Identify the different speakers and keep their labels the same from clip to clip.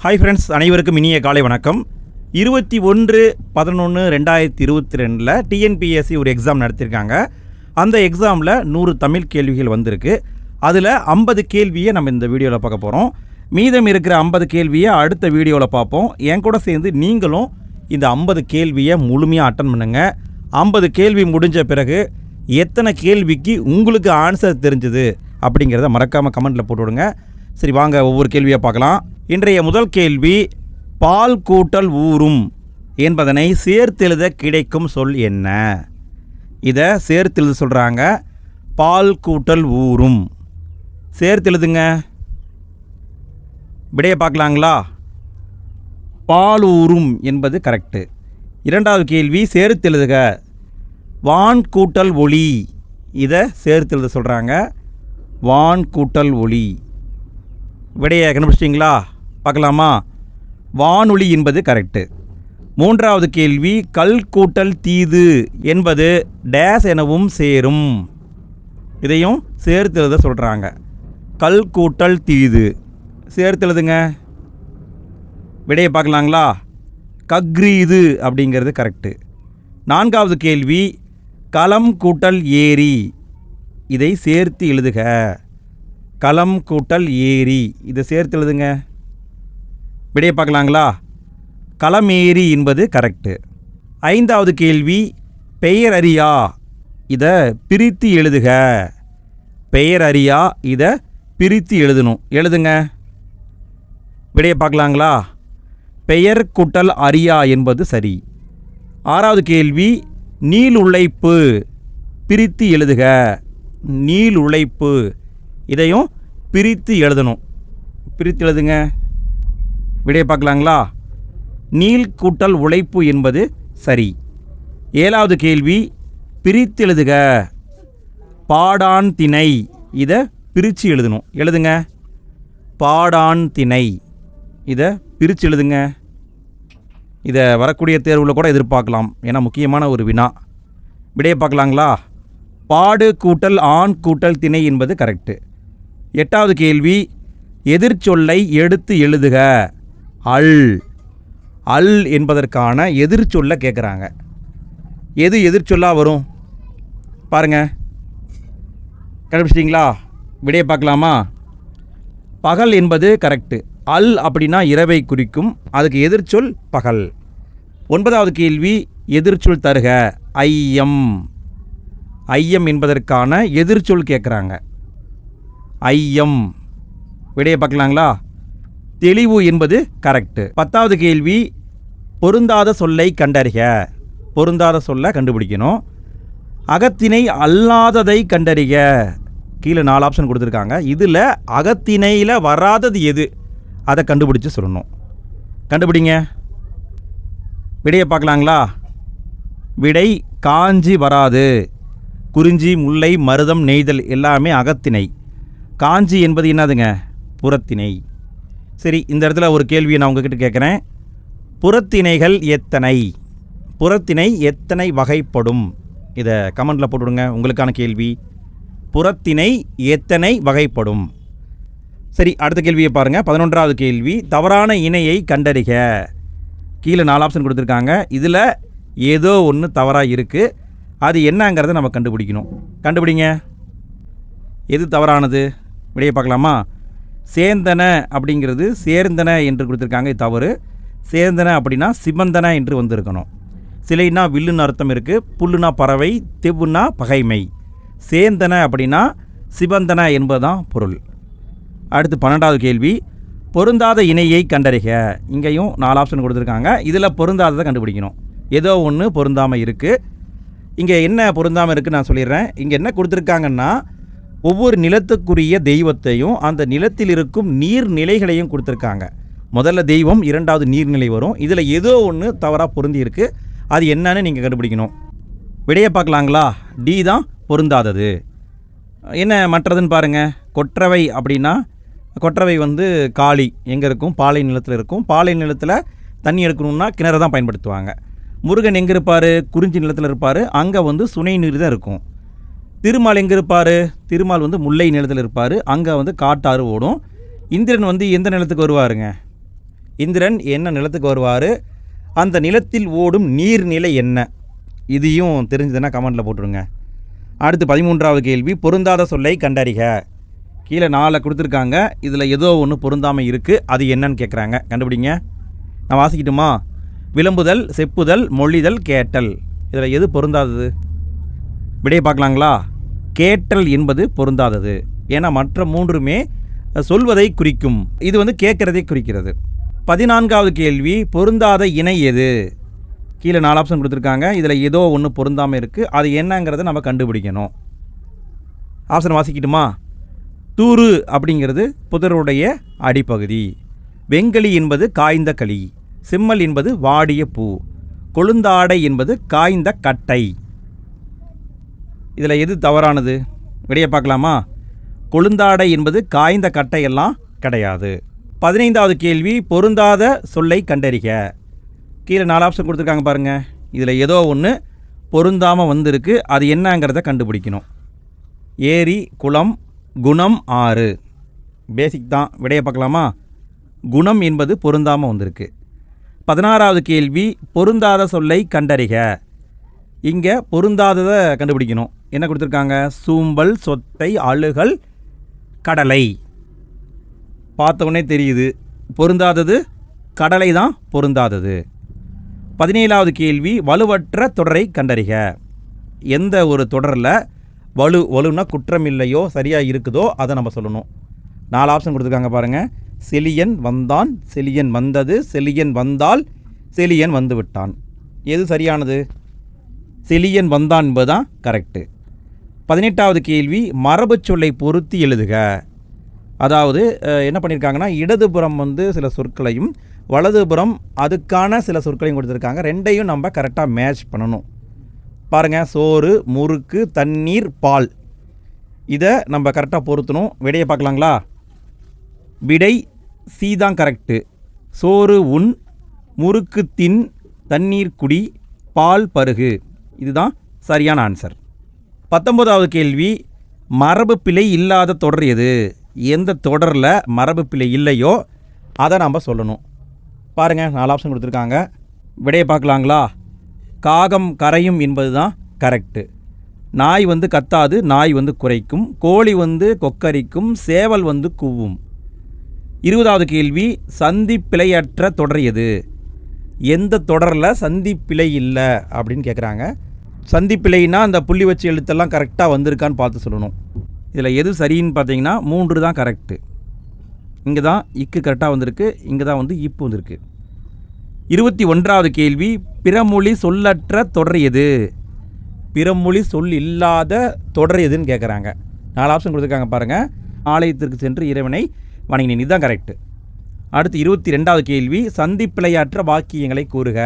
Speaker 1: Hi friends, அனைவருக்கும் இனிய காலை வணக்கம். 21/11/2022 டிஎன்பிஎஸ்சி ஒரு எக்ஸாம் நடத்தியிருக்காங்க. அந்த எக்ஸாமில் 100 தமிழ் கேள்விகள் வந்திருக்கு. அதில் 50 கேள்வியை நம்ம இந்த வீடியோவில் பார்க்க போகிறோம். மீதம் இருக்கிற 50 கேள்வியை அடுத்த வீடியோவில் பார்ப்போம். என் கூட சேர்ந்து நீங்களும் இந்த 50 கேள்வியை முழுமையாக அட்டன் பண்ணுங்கள். 50 கேள்வி முடிஞ்ச பிறகு எத்தனை கேள்விக்கு உங்களுக்கு ஆன்சர் தெரிஞ்சுது அப்படிங்கிறத மறக்காமல் கமெண்ட்டில் போட்டு விடுங்க. சரி, வாங்க ஒவ்வொரு கேள்வியாக பார்க்கலாம். இன்றைய முதல் கேள்வி, பால் கூட்டல் ஊறும் என்பதனை சேர்த்தெழுத கிடைக்கும் சொல் என்ன? இதை சேர்த்தெழுத சொல்கிறாங்க. பால் கூட்டல் ஊறும் சேர்த்தெழுதுங்க. விடையை பார்க்கலாங்களா? பால் ஊறும் என்பது கரெக்டு. இரண்டாவது கேள்வி, சேர்த்தெழுதுக. வான் கூட்டல் ஒளி, இதை சேர்த்தெழுத சொல்கிறாங்க. வான் கூட்டல் ஒளி. விடையை கண்டுபிடிச்சிட்டிங்களா? பார்க்கலாமா? வானொலி என்பது கரெக்டு. மூன்றாவது கேள்வி, கல் கூட்டல் தீது என்பது டேஸ் எனவும் சேரும். இதையும் சேர்த்தெழுத சொல்கிறாங்க. கல் கூட்டல் தீது சேர்த்தெழுதுங்க. விடையை பார்க்கலாங்களா? கக்ரீது அப்படிங்கிறது கரெக்டு. நான்காவது கேள்வி, களம் கூட்டல் ஏரி, இதை சேர்த்து எழுதுக. களம் கூட்டல் ஏரி, இதை சேர்த்து எழுதுங்க. விடையை பார்க்கலாங்களா? களமேரி என்பது கரெக்டு. ஐந்தாவது கேள்வி, பெயர் அறியா, இதை பிரித்து எழுதுக. பெயர் அறியா, இதை பிரித்து எழுதணும். எழுதுங்க. விடையை பார்க்கலாங்களா? பெயர் கூட்டல் அறியா என்பது சரி. ஆறாவது கேள்வி, நீள் உழைப்பு, பிரித்து எழுதுக. நீள் உழைப்பு, இதையும் பிரித்து எழுதணும். பிரித்து எழுதுங்க. விடையை பார்க்கலாங்களா? நீள் கூட்டல் உழைப்பு என்பது சரி. ஏழாவது கேள்வி, பிரித்து எழுதுக. பாடான் திணை, இதை பிரித்து எழுதணும். எழுதுங்க. பாடான் திணை, இதை பிரித்து எழுதுங்க. இதை வரக்கூடிய தேர்வில் கூட எதிர்பார்க்கலாம், ஏன்னா முக்கியமான ஒரு வினா. விடையை பார்க்கலாங்களா? பாடு கூட்டல் ஆண் கூட்டல் திணை என்பது கரெக்டு. எட்டாவது கேள்வி, எதிர்ச்சொல்லை எடுத்து எழுதுக. அல். அல் என்பதற்கான எதிர்ச்சொல்லை கேட்குறாங்க. எது எதிர்ச்சொல்லாக வரும் பாருங்கள். கண்டுபிடிச்சிட்டிங்களா? விடையை பார்க்கலாமா? பகல் என்பது கரெக்டு. அல் அப்படின்னா இரவை குறிக்கும், அதுக்கு எதிர்ச்சொல் பகல். ஒன்பதாவது கேள்வி, எதிர்ச்சொல் தருக. ஐயம். ஐயம் என்பதற்கான எதிர்ச்சொல் கேட்குறாங்க. ஐயம். விடையை பார்க்கலாங்களா? தெளிவு என்பது கரெக்டு. பத்தாவது கேள்வி, பொருந்தாத சொல்லை கண்டறிக. பொருந்தாத சொல்லை கண்டுபிடிக்கணும். அகத்திணை அல்லாததை கண்டறிக. கீழே 4 ஆப்ஷன் கொடுத்துருக்காங்க. இதில் அகத்திணையில் வராதது எது, அதை கண்டுபிடிச்சு சொல்லணும். கண்டுபிடிங்க. விடையை பார்க்கலாங்களா? விடை காஞ்சி வராது. குறிஞ்சி, முல்லை, மருதம், நெய்தல் எல்லாமே அகத்திணை. காஞ்சி என்பது என்னதுங்க? புறத்திணை. சரி, இந்த இடத்துல ஒரு கேள்வியை நான் உங்ககிட்ட கேட்குறேன். புறத்திணைகள் எத்தனை? புறத்திணை எத்தனை வகைப்படும்? இதை கமெண்டில் போட்டுவிடுங்க. உங்களுக்கான கேள்வி, புறத்திணை எத்தனை வகைப்படும்? சரி, அடுத்த கேள்வியை பாருங்கள். 11வது கேள்வி, தவறான இணையை கண்டறிக. கீழே 4 ஆப்ஷன் கொடுத்துருக்காங்க. இதில் ஏதோ ஒன்று தவறாக இருக்குது. அது என்னங்கிறத நம்ம கண்டுபிடிக்கணும். கண்டுபிடிங்க. எது தவறானது? விடையை பார்க்கலாமா? சேந்தன அப்படிங்கிறது சேர்ந்தன என்று கொடுத்துருக்காங்க. இது தவறு. சேர்ந்தன அப்படின்னா சிபந்தன என்று வந்திருக்கணும். சிலைனா வில்லுன்னு அர்த்தம் இருக்குது. புல்லுனா பறவை, தெவ்வுனா பகைமை. சேந்தன அப்படின்னா சிபந்தன என்பதுதான் பொருள். அடுத்து 12வது கேள்வி, பொருந்தாத இணையை கண்டறிக. இங்கேயும் 4 ஆப்ஷன் கொடுத்துருக்காங்க. இதில் பொருந்தாததை கண்டுபிடிக்கணும். ஏதோ ஒன்று பொருந்தாமல் இருக்குது. இங்கே என்ன பொருந்தாமல் இருக்குன்னு நான் சொல்லிடுறேன். இங்கே என்ன கொடுத்துருக்காங்கன்னா, ஒவ்வொரு நிலத்துக்குரிய தெய்வத்தையும் அந்த நிலத்தில் இருக்கும் நீர்நிலைகளையும் கொடுத்துருக்காங்க. முதல்ல தெய்வம், இரண்டாவது நீர்நிலை வரும். இதில் ஏதோ ஒன்று தவறாக பொருந்தி இருக்குது. அது என்னன்னு நீங்கள் கண்டுபிடிக்கணும். விடையை பார்க்கலாங்களா? டி தான் பொருந்தாதது. என்ன மற்றதுன்னு பாருங்கள். கொற்றவை அப்படின்னா, கொற்றவை காளி எங்கே இருக்கும்? பாலை நிலத்தில் இருக்கும். பாலை நிலத்தில் தண்ணி எடுக்கணும்னா கிணறு தான் பயன்படுத்துவாங்க. முருகன் எங்கே இருப்பார்? குறிஞ்சி நிலத்தில் இருப்பார். அங்கே சுனை நீர் தான் இருக்கும். திருமால் எங்கே இருப்பார்? திருமால் முல்லை நிலத்தில் இருப்பார். அங்கே காட்டாறு ஓடும். இந்திரன் எந்த நிலத்துக்கு வருவாருங்க? இந்திரன் என்ன நிலத்துக்கு வருவார், அந்த நிலத்தில் ஓடும் நீர்நிலை என்ன, இதையும் தெரிஞ்சதுன்னா கமெண்டில் போட்டுருங்க. அடுத்து 13வது கேள்வி, பொருந்தாத சொல்லை கண்டறிக. கீழே 4 கொடுத்துருக்காங்க, இதில் ஏதோ ஒன்று பொருந்தாமல் இருக்குது, அது என்னன்னு கேட்குறாங்க, கண்டுபிடிங்க. நான் வாசிக்கட்டுமா? விளம்புதல், செப்புதல், மொழிதல், கேட்டல். இதில் எது பொருந்தாதது? விடையை பார்க்கலாங்களா? கேட்டல் என்பது பொருந்தாதது. ஏன்னா மற்ற 3மே சொல்வதை குறிக்கும், இது கேட்குறதை குறிக்கிறது. 14வது கேள்வி, பொருந்தாத இணை எது? கீழே 4 ஆப்ஷன் கொடுத்துருக்காங்க, இதில் ஏதோ ஒன்று பொருந்தாமல் இருக்குது, அது என்னங்கிறத நம்ம கண்டுபிடிக்கணும். ஆப்ஷன் வாசிக்கட்டுமா? தூறு அப்படிங்கிறது புதருடைய அடிப்பகுதி. வெங்களி என்பது காய்ந்த களி. செம்மல் என்பது வாடிய பூ. கொழுந்தாடை என்பது காய்ந்த கட்டை. இதில் எது தவறானது? விடையை பார்க்கலாமா? கொழுந்தாடை என்பது காய்ந்த கட்டையெல்லாம் கிடையாது. 15வது கேள்வி, பொருந்தாத சொல்லை கண்டறிக. கீழே 4 ஆப்ஷன் கொடுத்துருக்காங்க பாருங்கள், இதில் ஏதோ ஒன்று பொருந்தாமல் வந்திருக்கு, அது என்னங்கிறத கண்டுபிடிக்கணும். ஏரி, குளம், குணம், ஆறு. பேசிக் தான். விடையை பார்க்கலாமா? குணம் என்பது பொருந்தாமல் வந்திருக்கு. 16வது கேள்வி, பொருந்தாத சொல்லை கண்டறிக. இங்கே பொருந்தாததை கண்டுபிடிக்கணும். என்ன கொடுத்துருக்காங்க? சூம்பல், சொத்தை, அழுகல், கடலை. பார்த்தவொடனே தெரியுது, பொருந்தாதது கடலை தான் பொருந்தாதது. 17வது கேள்வி, வலுவற்ற தொடரை கண்டறிக. எந்த ஒரு தொடரில் வலுன்னா குற்றம் இல்லையோ சரியாக இருக்குதோ அதை நம்ம சொல்லணும். 4 ஆப்ஷன் கொடுத்துருக்காங்க பாருங்கள். செலியன் வந்தான், செலியன் வந்தது, செலியன் வந்தால், செலியன் வந்து விட்டான். எது சரியானது? செலியன் வந்தான் என்பதுதான் கரெக்டு. 18வது கேள்வி, மரபு சொல்லை பொருத்தி எழுதுக. அதாவது என்ன பண்ணியிருக்காங்கன்னா, இடதுபுறம் சில சொற்களையும் வலதுபுறம் அதுக்கான சில சொற்களையும் கொடுத்துருக்காங்க. ரெண்டையும் நம்ம கரெக்டாக மேட்ச் பண்ணணும். பாருங்கள், சோறு, முறுக்கு, தண்ணீர், பால். இதை நம்ம கரெக்டாக பொருத்தணும். விடையை பார்க்கலாங்களா? விடை சி தான் கரெக்டு. சோறு உண், முறுக்கு தின், தண்ணீர் குடி, பால் பருகு. இதுதான் சரியான ஆன்சர். 19வது கேள்வி, மரபு பிழை இல்லாத தொடர் எது? எந்த தொடரில் மரபு பிழை இல்லையோ அதை நம்ம சொல்லணும். பாருங்கள், 4 ஆப்ஷன் கொடுத்துருக்காங்க. விடையை பார்க்கலாங்களா? காகம் கரையும் என்பது தான் கரெக்டு. நாய் கத்தாது, நாய் குறைக்கும், கோழி கொக்கரிக்கும், சேவல் கூவும். 20வது கேள்வி, சந்தி பிழையற்ற தொடர் எது? எந்த தொடரில் சந்தி பிழை இல்லை அப்படின்னு கேட்குறாங்க. சந்தி பிழைனா அந்த புள்ளி வச்சு எழுத்தெல்லாம் கரெக்டாக வந்திருக்கான்னு பார்த்து சொல்லணும். இதில் எது சரின்னு பார்த்தீங்கன்னா 3 தான் கரெக்டு. இங்கே தான் இக்கு கரெக்டாக வந்திருக்கு, இங்கே தான் இப்பு வந்திருக்கு. 21வது கேள்வி, பிறமொழி சொல்லற்ற தொடர் எது? பிறமொழி சொல் இல்லாத தொடர் எதுன்னு கேட்குறாங்க. 4 ஆப்ஷன் கொடுத்துருக்காங்க பாருங்கள். ஆலயத்திற்கு சென்று இறைவனை வணங்கினேன், இதுதான் கரெக்டு. அடுத்து 22வது கேள்வி, சந்திப்பிழையற்ற வாக்கியங்களை கூறுக.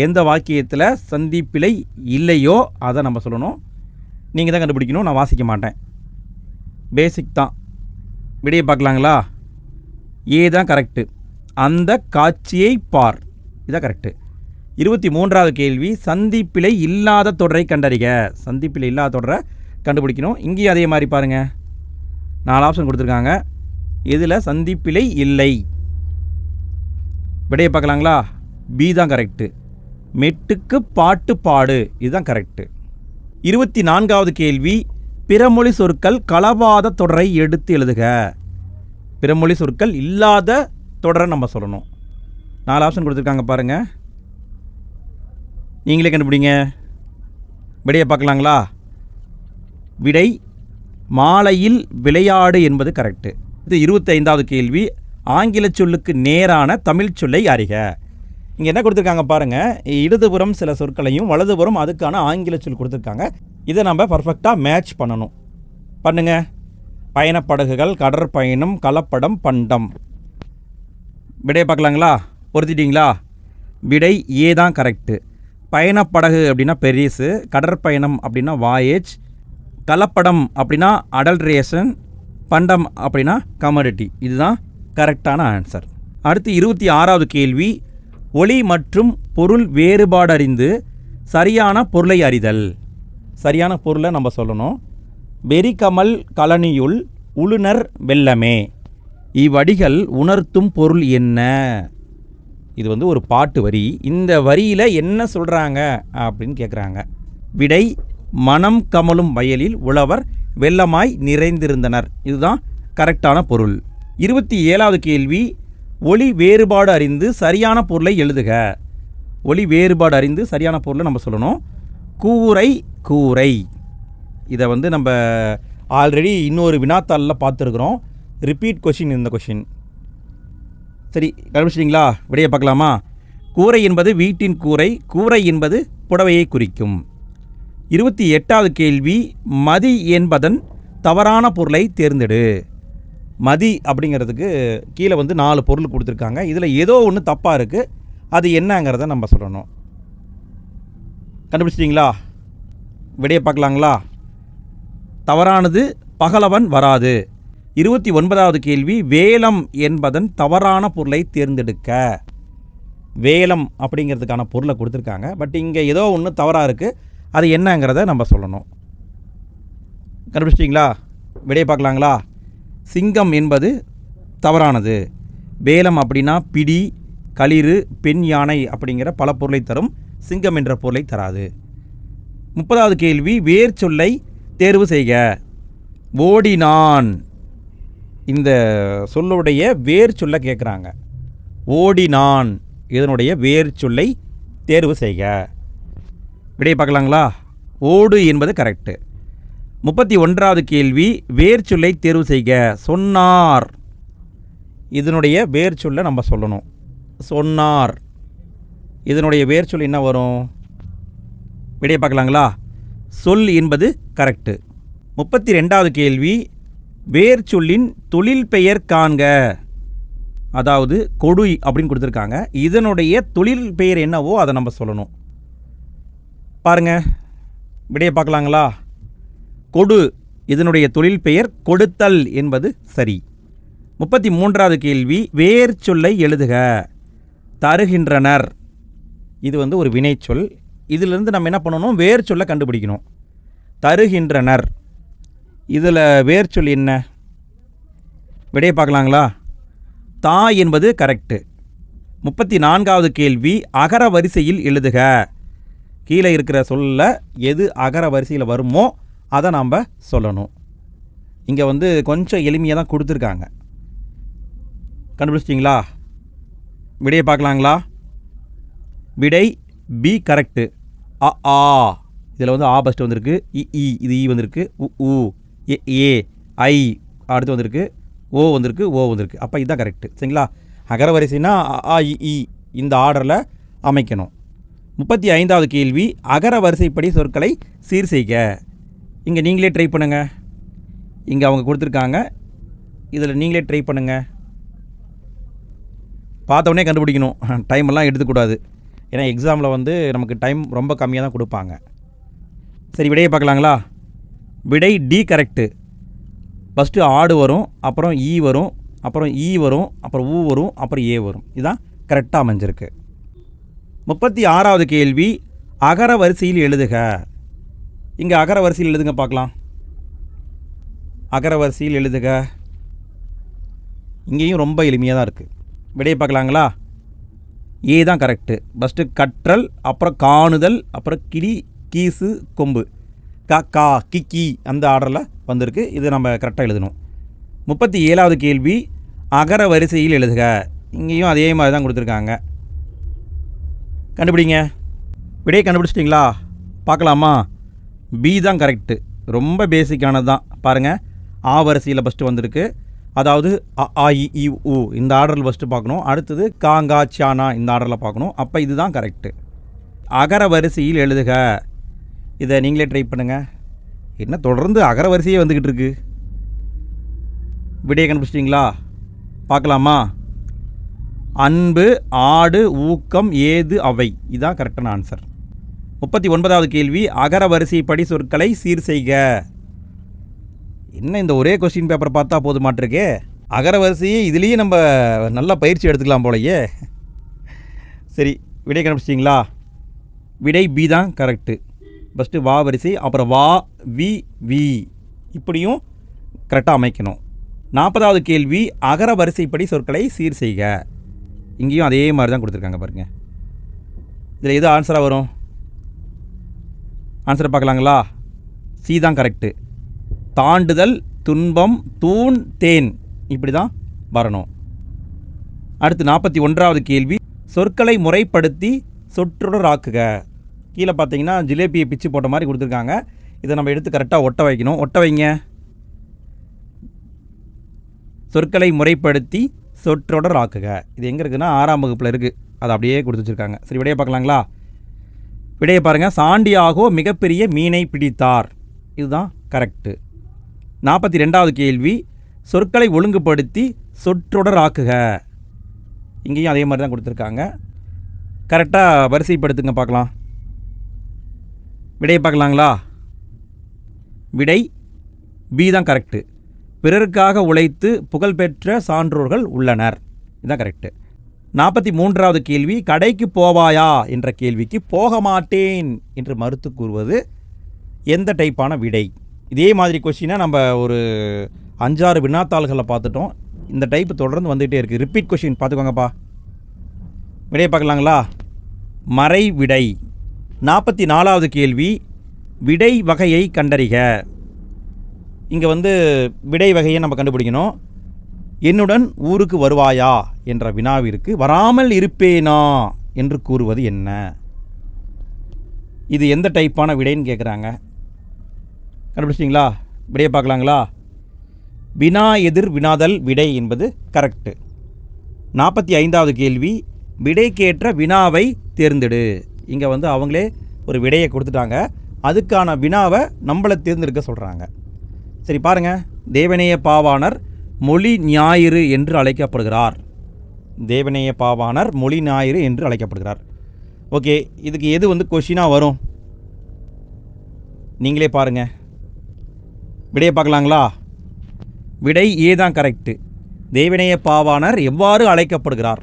Speaker 1: எந்த வாக்கியத்தில் சந்திப்பிழை இல்லையோ அதை நம்ம சொல்லணும். நீங்கள் தான் கண்டுபிடிக்கணும், நான் வாசிக்க மாட்டேன். பேசிக் தான். விடையை பார்க்கலாங்களா? ஏ தான் கரெக்டு. அந்த காட்சியை பார், இதான் கரெக்டு. 23வது கேள்வி, சந்திப்பிழை இல்லாத தொடரை கண்டறிக. சந்திப்பிழை இல்லாத தொடரை கண்டுபிடிக்கணும். இங்கேயும் அதே மாதிரி பாருங்கள், 4 ஆப்ஷன் கொடுத்துருக்காங்க. இதில் சந்திப்பிழை இல்லை. விடையை பார்க்கலாங்களா? பி தான் கரெக்டு. மெட்டுக்கு பாட்டு பாடு, இதுதான் கரெக்டு. 24வது கேள்வி, பிறமொழி சொற்கள் கலவாத தொடரை எடுத்து எழுதுக. பிறமொழி சொற்கள் இல்லாத தொடரை நம்ம சொல்லணும். 4 ஆப்ஷன் கொடுத்துருக்காங்க பாருங்கள், நீங்களே கண்டுபிடிங்க. விடையை பார்க்கலாங்களா? விடை மாலையில் விளையாடு என்பது கரெக்டு. இது 25வது கேள்வி, ஆங்கில சொல்லுக்கு நேரான தமிழ் சொல்லை அறிக. இங்கே என்ன கொடுத்துருக்காங்க பாருங்கள், இடதுபுறம் சில சொற்களையும் வலதுபுறம் அதுக்கான ஆங்கில சொல் கொடுத்துருக்காங்க. இதை நம்ம பர்ஃபெக்டாக மேட்ச் பண்ணணும். பண்ணுங்க. பயணப்படகுகள், கடற்பயணம், கலப்படம், பண்டம். விடையை பார்க்கலாங்களா? பொருத்திட்டிங்களா? விடை ஏ தான் கரெக்டு. பயணப்படகு அப்படின்னா பெரிசு, கடற்பயணம் அப்படின்னா வாயேஜ், கலப்படம் அப்படின்னா அடல்ட்ரேஷன், பண்டம் அப்படின்னா கமோடிட்டி. இதுதான் கரெக்டான ஆன்சர். அடுத்து 26வது கேள்வி, ஒளி மற்றும் பொருள் வேறுபாடு அறிந்து சரியான பொருளை அறிதல். சரியான பொருளை நம்ம சொல்லணும். வெறிகமல் கலனியுள் உளுனர் வெல்லமே. இவ்வடிகள் உணர்த்தும் பொருள் என்ன? இது வந்து ஒரு பாட்டு வரி. இந்த வரியில் என்ன சொல்கிறாங்க அப்படின்னு கேட்குறாங்க. விடை, மனம் கமலும் வயலில் உழவர் வெள்ளமாய் நிறைந்திருந்தனர். இதுதான் கரெக்டான பொருள். 27வது கேள்வி, ஒளி வேறுபாடு அறிந்து சரியான பொருளை எழுதுக. ஒளி வேறுபாடு அறிந்து சரியான பொருளை நம்ம சொல்லணும். கூரை கூரை. இதை வந்து நம்ம ஆல்ரெடி இன்னொரு வினாத்தாளில் பார்த்துருக்குறோம். ரிப்பீட் கொஷின் இந்த கொஷின். சரி, கண்டுபிடிச்சிட்டிங்களா? விடையை பார்க்கலாமா? கூரை என்பது வீட்டின் கூரை, கூரை என்பது புடவையை குறிக்கும். 28வது கேள்வி, மதி என்பதன் தவறான பொருளை தேர்ந்தெடு. மதி அப்படிங்கிறதுக்கு கீழே வந்து 4 பொருள் கொடுத்துருக்காங்க. இதில் ஏதோ ஒன்று தப்பாக இருக்குது. அது என்னங்கிறத நம்ம சொல்லணும். கண்டுபிடிச்சிட்டிங்களா? விடையை பார்க்கலாங்களா? தவறானது பகலவன் வராது. 29வது கேள்வி, வேலம் என்பதன் தவறான பொருளை தேர்ந்தெடுக்க. வேலம் அப்படிங்கிறதுக்கான பொருளை கொடுத்துருக்காங்க. பட் இங்கே ஏதோ ஒன்று தவறாக இருக்குது. அது என்னங்கிறத நம்ம சொல்லணும். கண்டுபிடிச்சிட்டிங்களா? விடையை பார்க்கலாங்களா? சிங்கம் என்பது தவறானது. வேலம் அப்படின்னா பிடி, களிறு, பெண் யானை அப்படிங்கிற பல பொருளை தரும். சிங்கம் என்ற பொருளை தராது. 30வது கேள்வி, வேர் சொல்லை தேர்வு செய்க. ஓடினான், இந்த சொல்லுடைய வேர் சொல்ல கேட்குறாங்க. ஓடினான், இதனுடைய வேர் சொல்லை தேர்வு செய்க. விடையை பார்க்கலாங்களா? ஓடு என்பது கரெக்டு. 31வது கேள்வி, வேர் சொல்லை தேர்வு செய்க. சொன்னார், இதனுடைய வேர் சொல்லை நம்ம சொல்லணும். சொன்னார், இதனுடைய வேர் சொல் என்ன வரும்? விடையை பார்க்கலாங்களா? சொல் என்பது கரெக்டு. 32வது கேள்வி, வேர் சொல்லின் தொழில் பெயர் காண்க. அதாவது கொடு அப்படின்னு கொடுத்துருக்காங்க. இதனுடைய தொழில் பெயர் என்னவோ அதை நம்ம சொல்லணும். பாருங்க, விடையை பார்க்கலாங்களா? கொடு, இதனுடைய தொழில் பெயர் கொடுத்தல் என்பது சரி. 33வது கேள்வி, வேர் சொல்லை எழுதுக. தருகின்றனர், இது வந்து ஒரு வினைச்சொல். இதிலிருந்து நம்ம என்ன பண்ணணும்? வேர் சொல்லை கண்டுபிடிக்கணும். தருகின்றனர், இதில் வேர் சொல் என்ன? விடையை பார்க்கலாங்களா? தா என்பது கரெக்டு. 34வது கேள்வி, அகர வரிசையில் எழுதுக. கீழே இருக்கிற சொல்ல எது அகர வரிசையில் வருமோ அதை நாம் சொல்லணும். இங்கே வந்து கொஞ்சம் எளிமையாக தான் கொடுத்துருக்காங்க. கண்டுபிடிச்சிட்டிங்களா? விடையை பார்க்கலாங்களா? விடை பி கரெக்டு. அ ஆ, இதில் வந்து ஆ ஃபஸ்ட்டு வந்திருக்கு. இ இது இ வந்திருக்கு. உ ஏ ஐ அடுத்து வந்திருக்கு. ஓ வந்திருக்கு, ஓ வந்திருக்கு. அப்போ இதுதான் கரெக்டு. சரிங்களா? அகர வரிசைனா ஆ இ இந்த ஆர்டரில் அமைக்கணும். 35வது கேள்வி, அகர வரிசைப்படி சொற்களை சீர் செய்க. இங்கே நீங்களே ட்ரை பண்ணுங்கள். இங்கே அவங்க கொடுத்துருக்காங்க, இதில் நீங்களே ட்ரை பண்ணுங்கள். பார்த்தவொடனே கண்டுபிடிக்கணும். டைமெல்லாம் எடுத்துக்கூடாது. ஏன்னா எக்ஸாமில் வந்து நமக்கு டைம் ரொம்ப கம்மியாக தான் கொடுப்பாங்க. சரி, விடையை பார்க்கலாங்களா? விடை டி கரெக்டு. ஃபஸ்ட்டு ஆடு வரும், அப்புறம் ஈ வரும், அப்புறம் ஈ வரும், அப்புறம் ஊ வரும், அப்புறம் ஏ வரும். இதுதான் கரெக்டாக அமைஞ்சிருக்கு. 36வது கேள்வி, அகர வரிசையில் எழுதுக. இங்கே அகர வரிசையில் எழுதுங்க பார்க்கலாம். அகர வரிசையில் எழுதுக. இங்கேயும் ரொம்ப எளிமையாக தான் இருக்குது. விடையை பார்க்கலாங்களா? ஏ தான் கரெக்டு. ஃபஸ்ட்டு கற்றல், அப்புறம் காணுதல், அப்புறம் கிளி, கீசு, கொம்பு, கா கிக்கி அந்த ஆர்டரில் வந்திருக்கு. இது நம்ம கரெக்டாக எழுதணும். 37வது கேள்வி, அகர வரிசையில் எழுதுக. இங்கேயும் அதே மாதிரி தான் கொடுத்துருக்காங்க. கண்டுபிடிங்க. விடையை கண்டுபிடிச்சிட்டிங்களா? பார்க்கலாமா? பி தான் கரெக்டு. ரொம்ப பேசிக்கானது தான். பாருங்கள், ஆ வரிசையில் ஃபஸ்ட்டு வந்திருக்கு. அதாவது அ ஆ இ உ இந்த ஆர்டரில் ஃபஸ்ட்டு பார்க்கணும். அடுத்தது காங்கா சானா இந்த ஆர்டரில் பார்க்கணும். அப்போ இதுதான் கரெக்டு. அகர வரிசையில் எழுதுக. இதை நீங்களே ட்ரை பண்ணுங்கள். என்ன தொடர்ந்து அகர வரிசையே வந்துக்கிட்டு இருக்கு. விடையை கண்டுபிடிச்சிட்டிங்களா? பார்க்கலாமா? அன்பு, ஆடு, ஊக்கம், ஏது, அவை. இதுதான் கரெக்டான ஆன்சர். 39வது கேள்வி, அகர வரிசைப்படி சொற்களை சீர் செய்க. என்ன இந்த ஒரே கொஸ்டின் பேப்பரை பார்த்தா போது மாட்டிருக்கே. அகர வரிசையே இதுலேயே நம்ம நல்லா பயிற்சி எடுத்துக்கலாம் போலையே. சரி, விடை கண்டுபிடிச்சிட்டிங்களா? விடை பி தான் கரெக்டு. ஃபஸ்ட்டு வா வரிசை, அப்புறம் வா வி வி இப்படியும் கரெக்டாக அமைக்கணும். 40வது கேள்வி அகர வரிசைப்படி சொற்களை சீர் செய்க. இங்கேயும் அதே மாதிரி தான் கொடுத்துருக்காங்க பாருங்கள். இதில் எது ஆன்சராக வரும்? ஆன்சரை பார்க்கலாங்களா? சி தான் கரெக்டு. தாண்டுதல், துன்பம், தூண், தேன், இப்படி தான் வரணும். அடுத்து 41வது கேள்வி சொற்களை முறைப்படுத்தி சொற்றொடராக்குக. கீழே பார்த்தீங்கன்னா ஜிலேபியை பிச்சு போட்ட மாதிரி கொடுத்துருக்காங்க. இதை நம்ம எடுத்து கரெக்டாக ஒட்ட வைக்கணும். ஒட்ட வைங்க. சொற்களை முறைப்படுத்தி சொற்றொடராக்குக. இது எங்கே இருக்குதுன்னா 6ஆம் வகுப்பில் இருக்குது. அதை அப்படியே கொடுத்து வச்சுருக்காங்க. சரி, விடையை பார்க்கலாங்களா? விடையை பாருங்கள். சாண்டியாகோ மிகப்பெரிய மீனை பிடித்தார். இதுதான் கரெக்டு. 42வது கேள்வி சொற்களை ஒழுங்குபடுத்தி சொற்றொடராக்குக. இங்கேயும் அதே மாதிரி தான் கொடுத்துருக்காங்க. கரெக்டாக வரிசைப்படுத்துங்க பார்க்கலாம். விடையை பார்க்கலாங்களா? விடை பி தான் கரெக்டு. பிறருக்காக உழைத்து புகழ்பெற்ற சான்றோர்கள் உள்ளனர். இதுதான் கரெக்டு. 43வது கேள்வி கடைக்கு போவாயா என்ற கேள்விக்கு போக மாட்டேன் என்று மறுத்து கூறுவது எந்த டைப்பான விடை? இதே மாதிரி கொஸ்டினாக நம்ம ஒரு 5-6 வினாத்தாள்களை பார்த்துட்டோம். இந்த டைப்பு தொடர்ந்து வந்துகிட்டே இருக்குது. ரிப்பீட் கொஸ்டின் பார்த்துக்கோங்கப்பா. விடையை பார்க்கலாங்களா? மறை விடை. 44வது கேள்வி விடை வகையை கண்டறிக. இங்கே விடை வகையை நம்ம கண்டுபிடிக்கணும். என்னுடன் ஊருக்கு வருவாயா என்ற வினாவிற்கு வராமல் இருப்பேனா என்று கூறுவது என்ன? இது எந்த டைப்பான விடைன்னு கேட்குறாங்க. கண்டுபிடிச்சிங்களா? விடையை பார்க்கலாங்களா? வினா எதிர் வினாதல் விடை என்பது கரெக்டு. 45வது கேள்வி விடைக்கேற்ற வினாவை தேர்ந்தெடு. இங்கே அவங்களே ஒரு விடையை கொடுத்துட்டாங்க. அதுக்கான வினாவை நம்மளை தேர்ந்தெடுக்க சொல்கிறாங்க. சரி பாருங்கள். தேவநேய பாவாணர் மொழி ஞாயிறு என்று அழைக்கப்படுகிறார். தேவநேய பாவாணர் மொழி ஞாயிறு என்று அழைக்கப்படுகிறார். ஓகே, இதுக்கு எது கொஷினாக வரும்? நீங்களே பாருங்கள். விடையை பார்க்கலாங்களா? விடை ஏ தான் கரெக்டு. தேவநேய பாவாணர் எவ்வாறு அழைக்கப்படுகிறார்?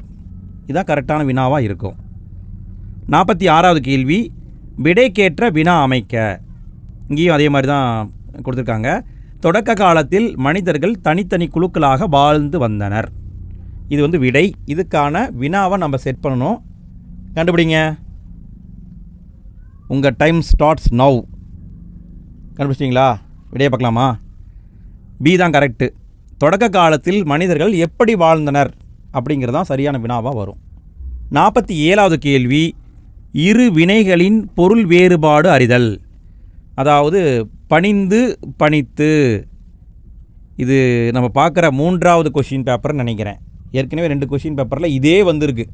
Speaker 1: இதுதான் கரெக்டான வினாவாக இருக்கும். 46வது கேள்வி விடைக்கேற்ற வினா அமைக்க. இங்கேயும் அதே மாதிரி தான் கொடுத்துருக்காங்க. தொடக்க காலத்தில் மனிதர்கள் தனித்தனி குழுக்களாக வாழ்ந்து வந்தனர். இது விடை. இதுக்கான வினாவை நம்ம செட் பண்ணணும். கண்டுபிடிங்க. உங்கள் டைம் ஸ்டார்ட்ஸ் நவ். கண்டுபிடிச்சிங்களா? விடையை பார்க்கலாமா? பி தான் கரெக்டு. தொடக்க காலத்தில் மனிதர்கள் எப்படி வாழ்ந்தனர் அப்படிங்கிறதான் சரியான வினாவாக வரும். 47வது கேள்வி இரு வினைகளின் பொருள் வேறுபாடு அறிதல். அதாவது பணிந்து பணித்து. இது நம்ம பார்க்குற 3வது கொஷின் பேப்பர்னு நினைக்கிறேன். ஏற்கனவே 2 கொஷின் பேப்பரில் இதே வந்திருக்கு.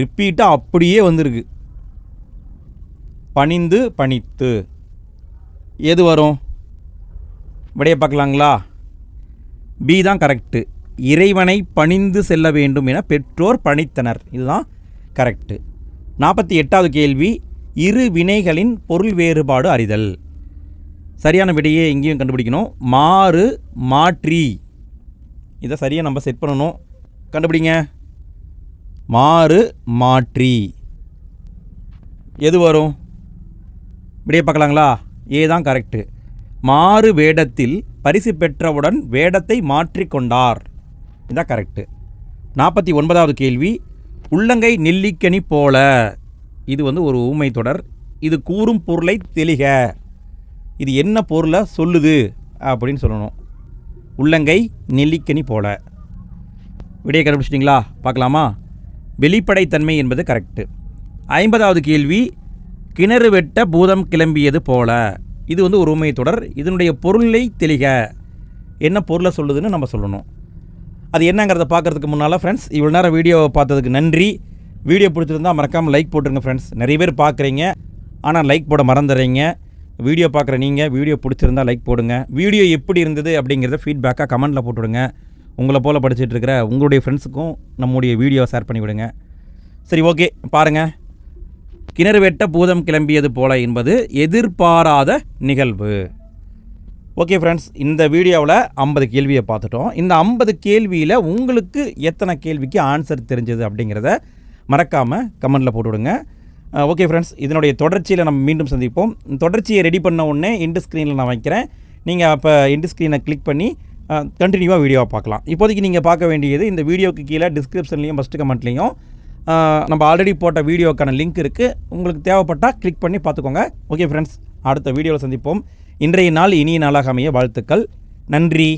Speaker 1: ரிப்பீட்டாக அப்படியே வந்திருக்கு. பணிந்து பணித்து எது வரும்? விடையை பார்க்கலாங்களா? பி தான் கரெக்டு. இறைவனை பணிந்து செல்ல வேண்டும் என பெற்றோர் பணித்தனர். இதுதான் கரெக்டு. 48வது கேள்வி இரு வினைகளின் பொருள் வேறுபாடு அறிதல். சரியான விடையே இங்கேயும் கண்டுபிடிக்கணும். மாறு மாற்றி. இதை சரியாக நம்ம செட் பண்ணணும். கண்டுபிடிங்க. மாறு மாற்றி எது வரும்? விடையை பார்க்கலாங்களா? ஏ தான் கரெக்டு. மாறு வேடத்தில் பரிசு பெற்றவுடன் வேடத்தை மாற்றிக்கொண்டார். இதுதான் கரெக்டு. 49வது கேள்வி உள்ளங்கை நெல்லிக்கனி போல. இது ஒரு ஊமை தொடர். இது கூறும் பொருளை தெளிக. இது என்ன பொருளை சொல்லுது அப்படின்னு சொல்லணும். உள்ளங்கை நெல்லிக்கனி போல. விடையை கண்டுபிடிச்சிட்டிங்களா? பார்க்கலாமா? வெளிப்படைத்தன்மை என்பது கரெக்டு. 50வது கேள்வி கிணறு வெட்ட பூதம் கிளம்பியது போல. இது ஒரு ஊமை தொடர். இதனுடைய பொருளை தெளிக. என்ன பொருளை சொல்லுதுன்னு நம்ம சொல்லணும். அது என்னங்கிறத பார்க்குறதுக்கு முன்னால் ஃப்ரெண்ட்ஸ், இவ்வளோ நேரம் வீடியோவை பார்த்ததுக்கு நன்றி. வீடியோ பிடிச்சிருந்தா மறக்காமல் லைக் போட்டுருங்க ஃப்ரெண்ட்ஸ். நிறைய பேர் பார்க்குறீங்க, ஆனால் லைக் போட மறந்துடுறீங்க. வீடியோ பார்க்குற நீங்கள் வீடியோ பிடிச்சிருந்தா லைக் போடுங்க. வீடியோ எப்படி இருந்தது அப்படிங்கிறத ஃபீட்பேக்காக கமெண்ட்டில் போட்டுவிடுங்க. உங்களை போல் படிச்சுட்டு இருக்கிற உங்களுடைய ஃப்ரெண்ட்ஸுக்கும் நம்முடைய வீடியோவை ஷேர் பண்ணி விடுங்க. சரி, ஓகே, பாருங்கள். கிணறு வெட்ட பூதம் கிளம்பியது போல என்பது எதிர்பாராத நிகழ்வு. ஓகே ஃப்ரெண்ட்ஸ், இந்த வீடியோவில் 50 கேள்வியை பார்த்துட்டோம். இந்த 50 கேள்வியில் உங்களுக்கு எத்தனை கேள்விக்கு ஆன்சர் தெரிஞ்சது அப்படிங்கிறத மறக்காமல் கமெண்ட்டில் போட்டுவிடுங்க. ஓகே ஃப்ரெண்ட்ஸ், இதனுடைய தொடர்ச்சியில் நம்ம மீண்டும் சந்திப்போம். தொடர்ச்சியை ரெடி பண்ண உடனே எண்டு ஸ்க்ரீனில் நான் வைக்கிறேன். நீங்கள் அப்போ எண்டு ஸ்க்ரீனை கிளிக் பண்ணி கண்டினியூவாக வீடியோவை பார்க்கலாம். இப்போதைக்கு நீங்கள் பார்க்க வேண்டியது இந்த வீடியோக்கு கீழே டிஸ்கிரிப்ஷன்லேயும் ஃபஸ்ட்டு கமெண்ட்லேயும் நம்ம ஆல்ரெடி போட்ட வீடியோக்கான லிங்க் இருக்குது. உங்களுக்கு தேவைப்பட்டால் கிளிக் பண்ணி பார்த்துக்கோங்க. ஓகே ஃப்ரெண்ட்ஸ், அடுத்த வீடியோவில் சந்திப்போம். இன்றைய நாள் இனிய நாளாக அமைய வாழ்த்துக்கள். நன்றி.